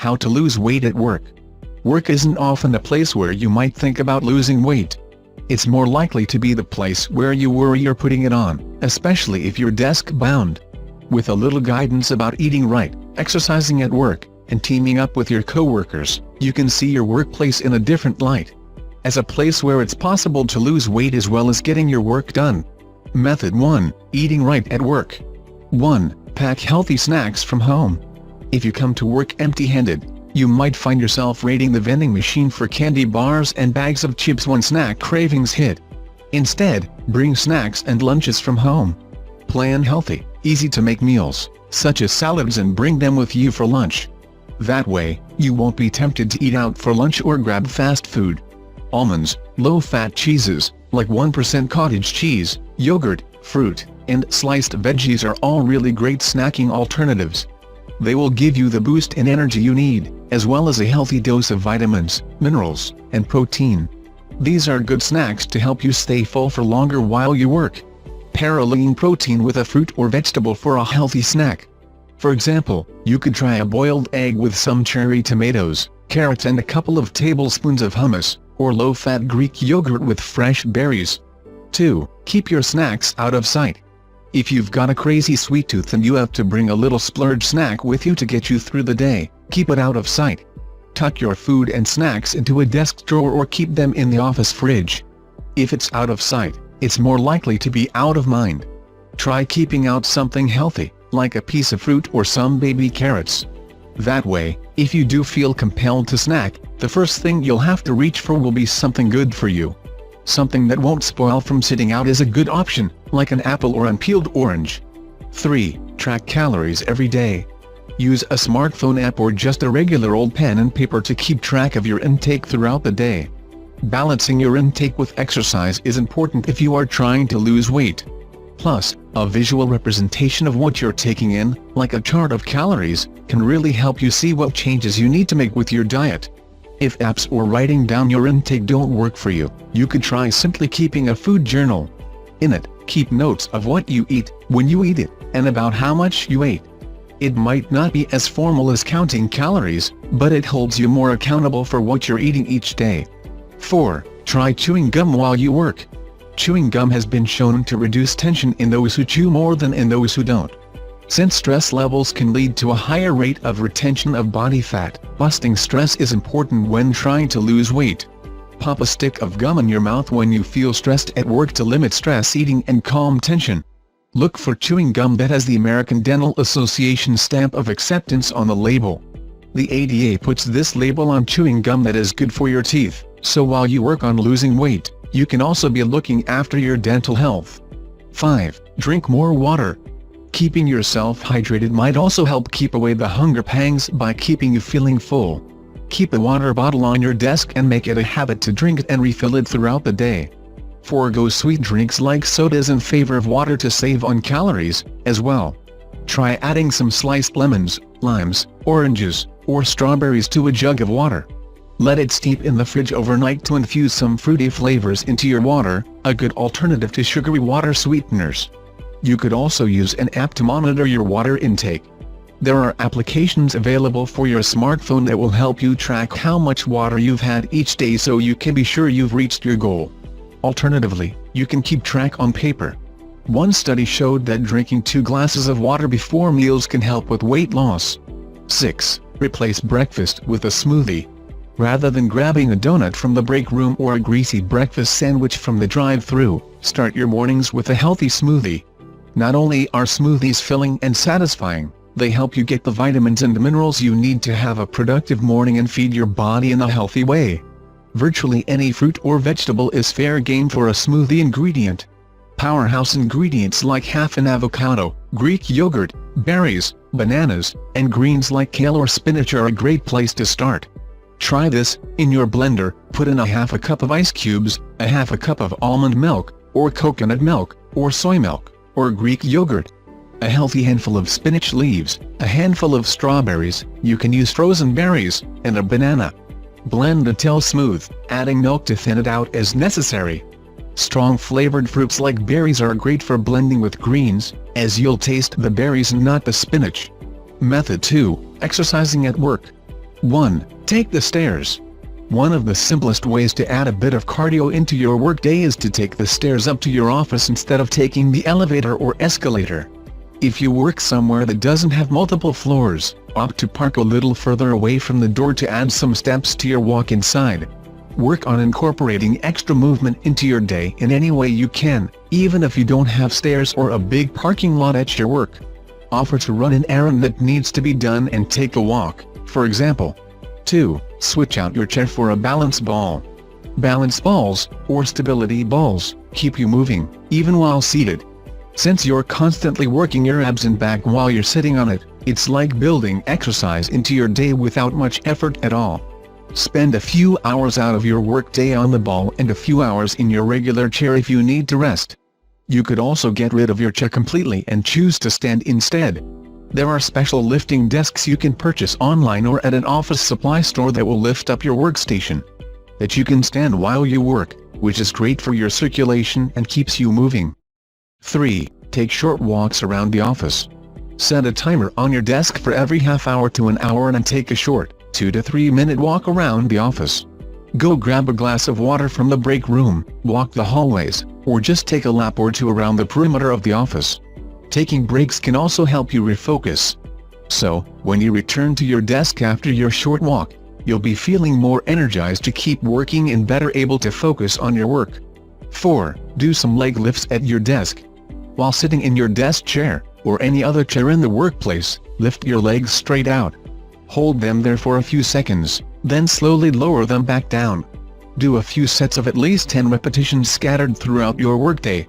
How to lose weight at work. Work isn't often a place where you might think about losing weight. It's more likely to be the place where you worry you're putting it on, especially if you're desk-bound. With a little guidance about eating right, exercising at work, and teaming up with your coworkers, you can see your workplace in a different light. As a place where it's possible to lose weight as well as getting your work done. Method 1. Eating right at work. 1. Pack healthy snacks from home. If you come to work empty-handed, you might find yourself raiding the vending machine for candy bars and bags of chips when snack cravings hit. Instead, bring snacks and lunches from home. Plan healthy, easy-to-make meals, such as salads, and bring them with you for lunch. That way, you won't be tempted to eat out for lunch or grab fast food. Almonds, low-fat cheeses, like 1% cottage cheese, yogurt, fruit, and sliced veggies are all really great snacking alternatives. They will give you the boost and energy you need, as well as a healthy dose of vitamins, minerals, and protein. These are good snacks to help you stay full for longer while you work. Pair lean protein with a fruit or vegetable for a healthy snack. For example, you could try a boiled egg with some cherry tomatoes, carrots, and a couple of tablespoons of hummus, or low-fat Greek yogurt with fresh berries. 2. Keep your snacks out of sight. If you've got a crazy sweet tooth and you have to bring a little splurge snack with you to get you through the day, keep it out of sight. Tuck your food and snacks into a desk drawer or keep them in the office fridge. If it's out of sight, it's more likely to be out of mind. Try keeping out something healthy, like a piece of fruit or some baby carrots. That way, if you do feel compelled to snack, the first thing you'll have to reach for will be something good for you. Something that won't spoil from sitting out is a good option, like an apple or unpeeled orange. 3. Track calories every day. Use a smartphone app or just a regular old pen and paper to keep track of your intake throughout the day. Balancing your intake with exercise is important if you are trying to lose weight. Plus, a visual representation of what you're taking in, like a chart of calories, can really help you see what changes you need to make with your diet. If apps or writing down your intake don't work for you, you could try simply keeping a food journal. In it, keep notes of what you eat, when you eat it, and about how much you ate. It might not be as formal as counting calories, but it holds you more accountable for what you're eating each day. 4. Try chewing gum while you work. Chewing gum has been shown to reduce tension in those who chew more than in those who don't. Since stress levels can lead to a higher rate of retention of body fat, busting stress is important when trying to lose weight. Pop a stick of gum in your mouth when you feel stressed at work to limit stress eating and calm tension. Look for chewing gum that has the American Dental Association stamp of acceptance on the label. The ADA puts this label on chewing gum that is good for your teeth, so while you work on losing weight, you can also be looking after your dental health. 5. Drink more water. Keeping yourself hydrated might also help keep away the hunger pangs by keeping you feeling full. Keep a water bottle on your desk and make it a habit to drink it and refill it throughout the day. Forgo sweet drinks like sodas in favor of water to save on calories, as well. Try adding some sliced lemons, limes, oranges, or strawberries to a jug of water. Let it steep in the fridge overnight to infuse some fruity flavors into your water, a good alternative to sugary water sweeteners. You could also use an app to monitor your water intake. There are applications available for your smartphone that will help you track how much water you've had each day so you can be sure you've reached your goal. Alternatively, you can keep track on paper. One study showed that drinking 2 glasses of water before meals can help with weight loss. 6. Replace breakfast with a smoothie. Rather than grabbing a donut from the break room or a greasy breakfast sandwich from the drive-thru, start your mornings with a healthy smoothie. Not only are smoothies filling and satisfying, they help you get the vitamins and minerals you need to have a productive morning and feed your body in a healthy way. Virtually any fruit or vegetable is fair game for a smoothie ingredient. Powerhouse ingredients like half an avocado, Greek yogurt, berries, bananas, and greens like kale or spinach are a great place to start. Try this: in your blender, put in a half a cup of ice cubes, a half a cup of almond milk, or coconut milk, or soy milk, or Greek yogurt. A healthy handful of spinach leaves, a handful of strawberries, you can use frozen berries, and a banana. Blend until smooth, adding milk to thin it out as necessary. Strong flavored fruits like berries are great for blending with greens, as you'll taste the berries and not the spinach. Method 2. Exercising at work. 1. Take the stairs. One of the simplest ways to add a bit of cardio into your workday is to take the stairs up to your office instead of taking the elevator or escalator. If you work somewhere that doesn't have multiple floors, opt to park a little further away from the door to add some steps to your walk inside. Work on incorporating extra movement into your day in any way you can, even if you don't have stairs or a big parking lot at your work. Offer to run an errand that needs to be done and take a walk, for example. 2. Switch out your chair for a balance ball. Balance balls, or stability balls, keep you moving, even while seated. Since you're constantly working your abs and back while you're sitting on it, it's like building exercise into your day without much effort at all. Spend a few hours out of your workday on the ball and a few hours in your regular chair if you need to rest. You could also get rid of your chair completely and choose to stand instead. There are special lifting desks you can purchase online or at an office supply store that will lift up your workstation. That you can stand while you work, which is great for your circulation and keeps you moving. 3. Take short walks around the office. Set a timer on your desk for every half hour to an hour and take a short, 2 to 3 minute walk around the office. Go grab a glass of water from the break room, walk the hallways, or just take a lap or two around the perimeter of the office. Taking breaks can also help you refocus. So, when you return to your desk after your short walk, you'll be feeling more energized to keep working and better able to focus on your work. 4. Do some leg lifts at your desk. While sitting in your desk chair, or any other chair in the workplace, lift your legs straight out. Hold them there for a few seconds, then slowly lower them back down. Do a few sets of at least 10 repetitions scattered throughout your workday.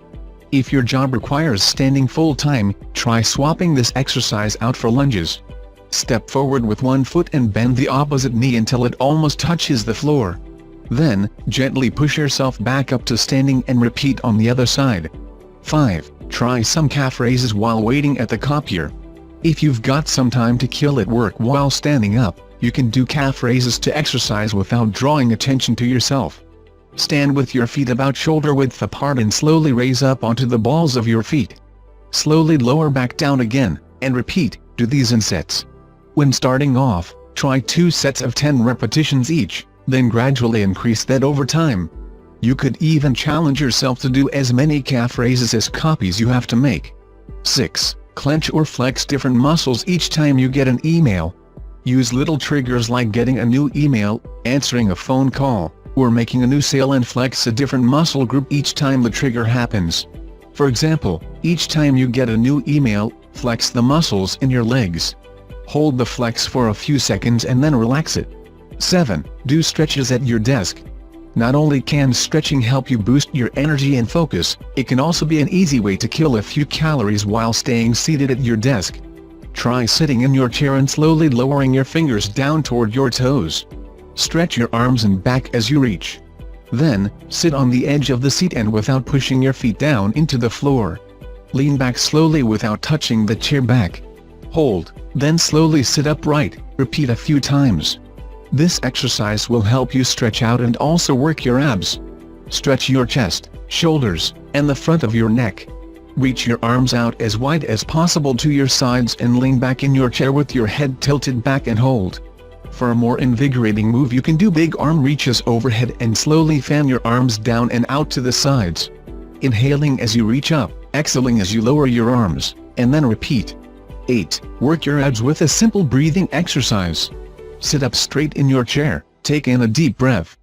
If your job requires standing full-time, try swapping this exercise out for lunges. Step forward with one foot and bend the opposite knee until it almost touches the floor. Then, gently push yourself back up to standing and repeat on the other side. 5. Try some calf raises while waiting at the copier. If you've got some time to kill at work while standing up, you can do calf raises to exercise without drawing attention to yourself. Stand with your feet about shoulder width apart and slowly raise up onto the balls of your feet. Slowly lower back down again, and repeat, do these in sets. When starting off, try 2 sets of 10 repetitions each, then gradually increase that over time. You could even challenge yourself to do as many calf raises as copies you have to make. 6. Clench or flex different muscles each time you get an email. Use little triggers like getting a new email, answering a phone call, or making a new sale and flex a different muscle group each time the trigger happens. For example, each time you get a new email, flex the muscles in your legs. Hold the flex for a few seconds and then relax it. 7. Do stretches at your desk. Not only can stretching help you boost your energy and focus, it can also be an easy way to kill a few calories while staying seated at your desk. Try sitting in your chair and slowly lowering your fingers down toward your toes. Stretch your arms and back as you reach. Then, sit on the edge of the seat and without pushing your feet down into the floor. Lean back slowly without touching the chair back. Hold, then slowly sit upright, repeat a few times. This exercise will help you stretch out and also work your abs. Stretch your chest, shoulders, and the front of your neck. Reach your arms out as wide as possible to your sides and lean back in your chair with your head tilted back and hold. For a more invigorating move you can do big arm reaches overhead and slowly fan your arms down and out to the sides. Inhaling as you reach up, exhaling as you lower your arms, and then repeat. 8. Work your abs with a simple breathing exercise. Sit up straight in your chair, take in a deep breath.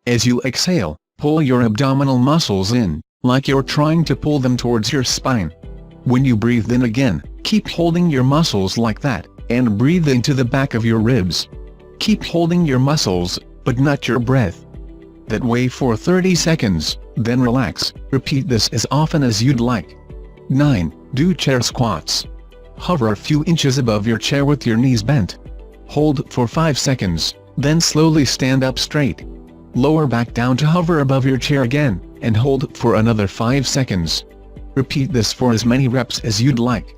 As you exhale, pull your abdominal muscles in, like you're trying to pull them towards your spine. When you breathe in again, keep holding your muscles like that, and breathe into the back of your ribs. Keep holding your muscles, but not your breath. That way for 30 seconds, then relax. Repeat this as often as you'd like. 9. Do chair squats. Hover a few inches above your chair with your knees bent. Hold for 5 seconds, then slowly stand up straight. Lower back down to hover above your chair again, and hold for another 5 seconds. Repeat this for as many reps as you'd like.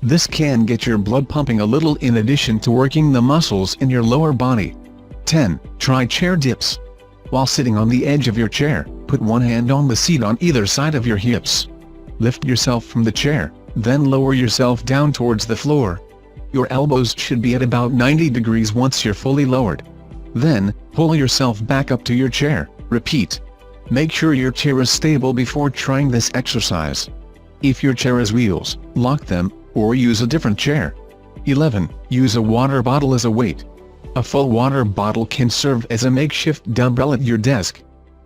This can get your blood pumping a little in addition to working the muscles in your lower body. 10. Try chair dips. While sitting on the edge of your chair, put one hand on the seat on either side of your hips. Lift yourself from the chair, then lower yourself down towards the floor. Your elbows should be at about 90 degrees once you're fully lowered. Then, pull yourself back up to your chair. Repeat. Make sure your chair is stable before trying this exercise. If your chair has wheels, lock them, or use a different chair. 11. Use a water bottle as a weight. A full water bottle can serve as a makeshift dumbbell at your desk.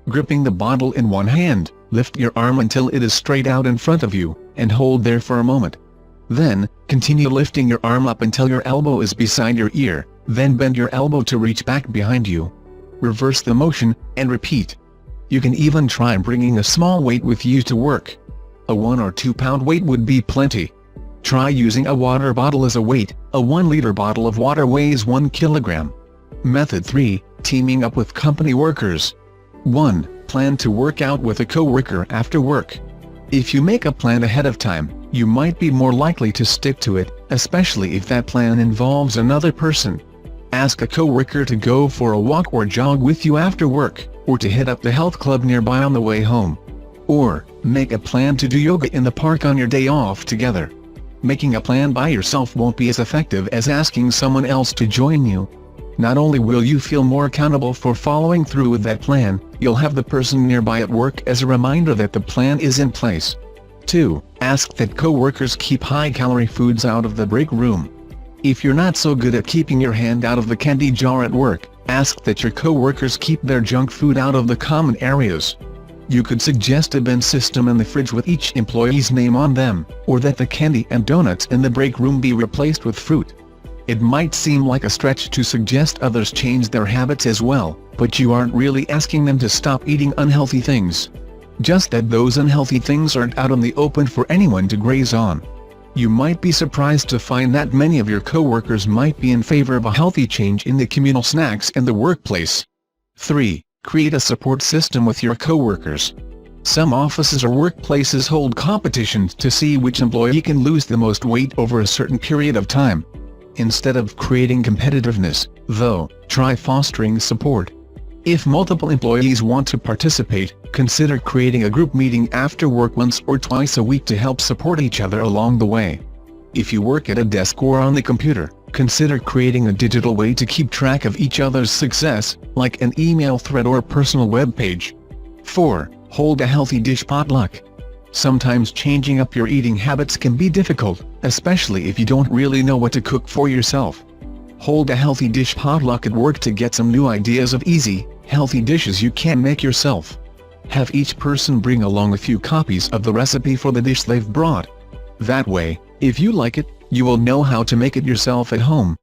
Gripping the bottle in one hand, lift your arm until it is straight out in front of you, and hold there for a moment. Then, continue lifting your arm up until your elbow is beside your ear, then bend your elbow to reach back behind you. Reverse the motion, and repeat. You can even try bringing a small weight with you to work. A 1 or 2 pound weight would be plenty. Try using a water bottle as a weight. A 1-liter bottle of water weighs 1 kilogram. Method 3. Teaming up with company workers. 1. Plan to work out with a coworker after work. If you make a plan ahead of time, you might be more likely to stick to it, especially if that plan involves another person. Ask a coworker to go for a walk or jog with you after work, or to hit up the health club nearby on the way home. Or, make a plan to do yoga in the park on your day off together. Making a plan by yourself won't be as effective as asking someone else to join you. Not only will you feel more accountable for following through with that plan, you'll have the person nearby at work as a reminder that the plan is in place. 2. Ask that coworkers keep high-calorie foods out of the break room. If you're not so good at keeping your hand out of the candy jar at work, ask that your coworkers keep their junk food out of the common areas. You could suggest a bin system in the fridge with each employee's name on them, or that the candy and donuts in the break room be replaced with fruit. It might seem like a stretch to suggest others change their habits as well, but you aren't really asking them to stop eating unhealthy things. Just that those unhealthy things aren't out in the open for anyone to graze on. You might be surprised to find that many of your coworkers might be in favor of a healthy change in the communal snacks in the workplace. 3. Create a support system with your coworkers. Some offices or workplaces hold competitions to see which employee can lose the most weight over a certain period of time. Instead of creating competitiveness, though, try fostering support. If multiple employees want to participate, consider creating a group meeting after work once or twice a week to help support each other along the way. If you work at a desk or on the computer, consider creating a digital way to keep track of each other's success, like an email thread or personal web page. 4. Hold a healthy dish potluck. Sometimes changing up your eating habits can be difficult, especially if you don't really know what to cook for yourself. Hold a healthy dish potluck at work to get some new ideas of easy, healthy dishes you can make yourself. Have each person bring along a few copies of the recipe for the dish they've brought. That way, if you like it, you will know how to make it yourself at home.